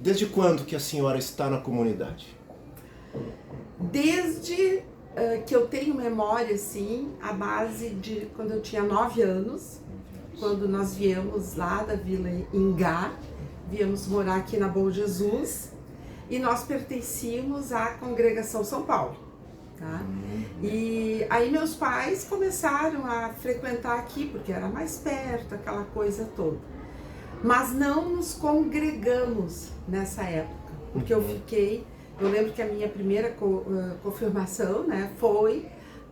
Desde quando que a senhora está na comunidade? Desde que eu tenho memória, assim, a base de quando eu tinha 9 anos, quando nós viemos lá da Vila Ingá, viemos morar aqui na Bom Jesus, e nós pertencíamos à Congregação São Paulo, tá? E aí meus pais começaram a frequentar aqui, porque era mais perto, aquela coisa toda. Mas não nos congregamos nessa época, porque eu lembro que a minha primeira confirmação, né, foi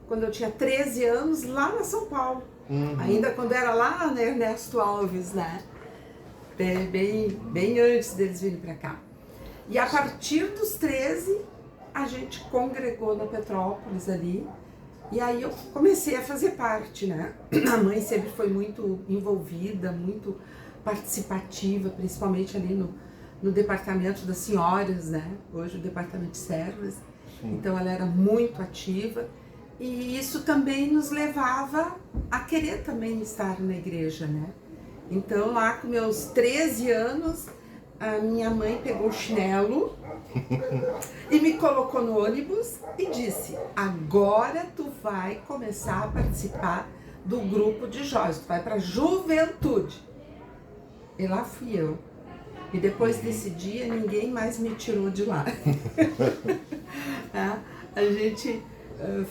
quando eu tinha 13 anos, lá na São Paulo. Ainda quando era lá na Ernesto Alves, né? Bem antes deles virem para cá. E a partir dos 13, a gente congregou na Petrópolis ali. E aí eu comecei a fazer parte, né? A mãe sempre foi muito envolvida, muito participativa, principalmente ali no departamento das senhoras, né? Hoje o departamento de servas. Então ela era muito ativa. E isso também nos levava a querer também estar na igreja, né? Então lá com meus 13 anos, a minha mãe pegou o chinelo e me colocou no ônibus e disse: agora tu vai começar a participar do grupo de jovens, tu vai para a juventude. E lá fui eu. E depois desse dia, ninguém mais me tirou de lá. A gente...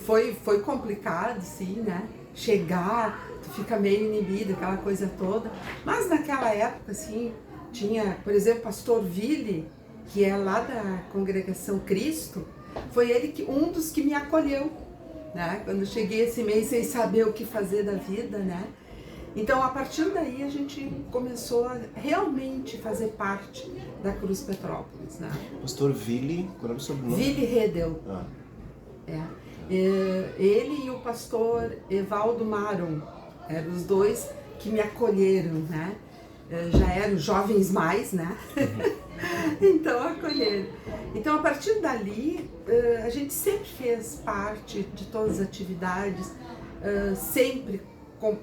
Foi complicado, sim, né? Chegar, tu fica meio inibida, aquela coisa toda. Mas naquela época, assim, tinha, por exemplo, o pastor Ville, que é lá da Congregação Cristo, foi ele um dos que me acolheu, né? Quando eu cheguei esse mês sem saber o que fazer da vida, né? Então, a partir daí, a gente começou a realmente fazer parte da Cruz Petrópolis, né? Pastor Ville, qual é o sobrenome? Ville Redel. Ele e o pastor Evaldo Maron, eram os dois que me acolheram, né? Já eram jovens mais, né? Então acolheram. Então a partir dali, a gente sempre fez parte de todas as atividades, sempre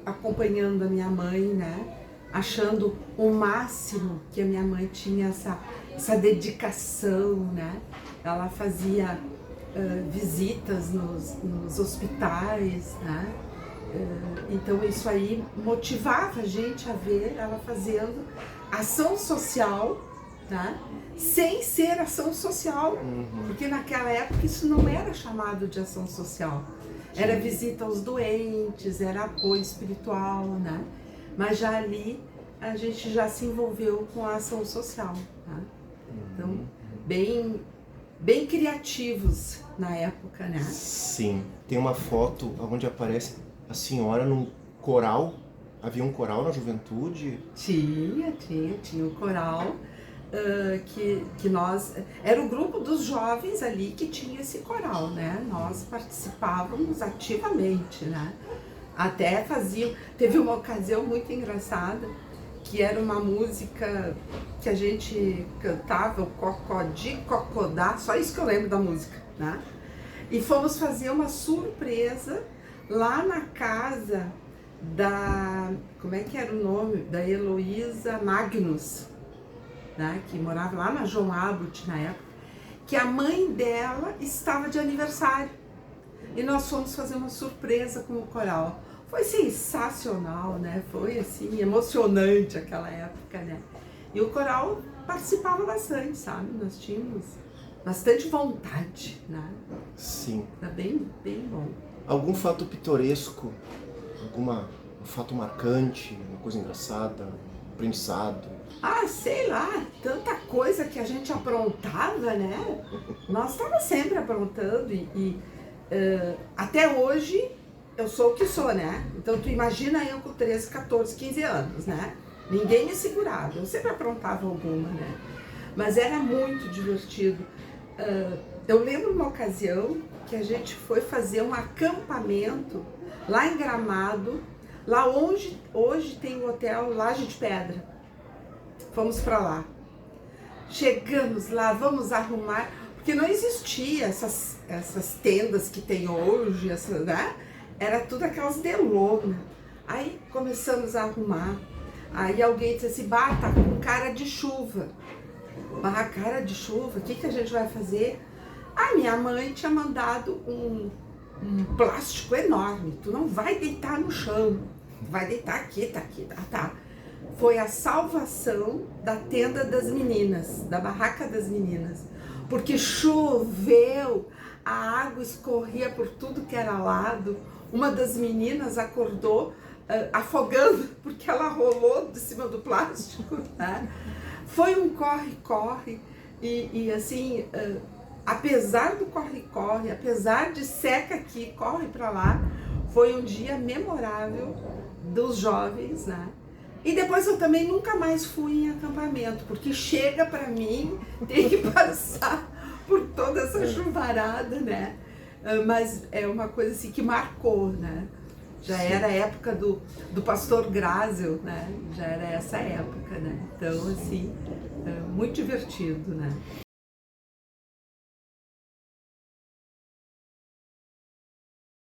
acompanhando a minha mãe, né? Achando o máximo que a minha mãe tinha essa dedicação, né? Ela fazia visitas nos hospitais, né? Então isso aí motivava a gente a ver ela fazendo ação social, tá? Sem ser ação social, porque naquela época isso não era chamado de ação social, era visita aos doentes, era apoio espiritual, né? Mas já ali a gente já se envolveu com a ação social, tá? Então bem criativos na época, né? Sim. Tem uma foto onde aparece a senhora num coral. Havia um coral na juventude? Tinha um coral que nós... Era o grupo dos jovens ali que tinha esse coral, né? Nós participávamos ativamente, né? Até teve uma ocasião muito engraçada, que era uma música que a gente cantava, o Cocodi Cocodá, só isso que eu lembro da música, né? E fomos fazer uma surpresa lá na casa como é que era o nome? Da Heloísa Magnus, né? Que morava lá na João Abut na época, que a mãe dela estava de aniversário. E nós fomos fazer uma surpresa com o coral. Foi sensacional, né? Foi assim, emocionante aquela época, né? E o coral participava bastante, sabe? Nós tínhamos bastante vontade, né? Sim. Era bem bom. Algum fato pitoresco, um fato marcante, uma coisa engraçada, aprendizado? Ah, sei lá, tanta coisa que a gente aprontava, né? Nós estávamos sempre aprontando e até hoje eu sou o que sou, né? Então tu imagina eu com 13, 14, 15 anos, né? Ninguém me segurava, eu sempre aprontava alguma, né? Mas era muito divertido. Eu lembro uma ocasião que a gente foi fazer um acampamento lá em Gramado, lá onde hoje tem o hotel Laje de Pedra. Fomos para lá. Chegamos lá, vamos arrumar, porque não existia essas tendas que tem hoje, né? Era tudo aquelas de lona. Aí começamos a arrumar. Aí alguém disse assim, tá com cara de chuva. uma cara de chuva, o que que a gente vai fazer? A minha mãe tinha mandado um plástico enorme, tu não vai deitar no chão, tu vai deitar aqui, tá aqui, tá. Foi a salvação da tenda das meninas, da barraca das meninas, porque choveu, a água escorria por tudo que era lado, uma das meninas acordou afogando, porque ela rolou de cima do plástico, né? Foi um corre-corre, e assim, apesar do corre-corre, apesar de seca aqui, corre para lá, foi um dia memorável dos jovens, né? E depois eu também nunca mais fui em acampamento, porque chega para mim, tem que passar por toda essa chuvarada, né? Mas é uma coisa assim que marcou, né? Já era a época do pastor Grazel, né? Já era essa época, né? Então, assim, muito divertido, né?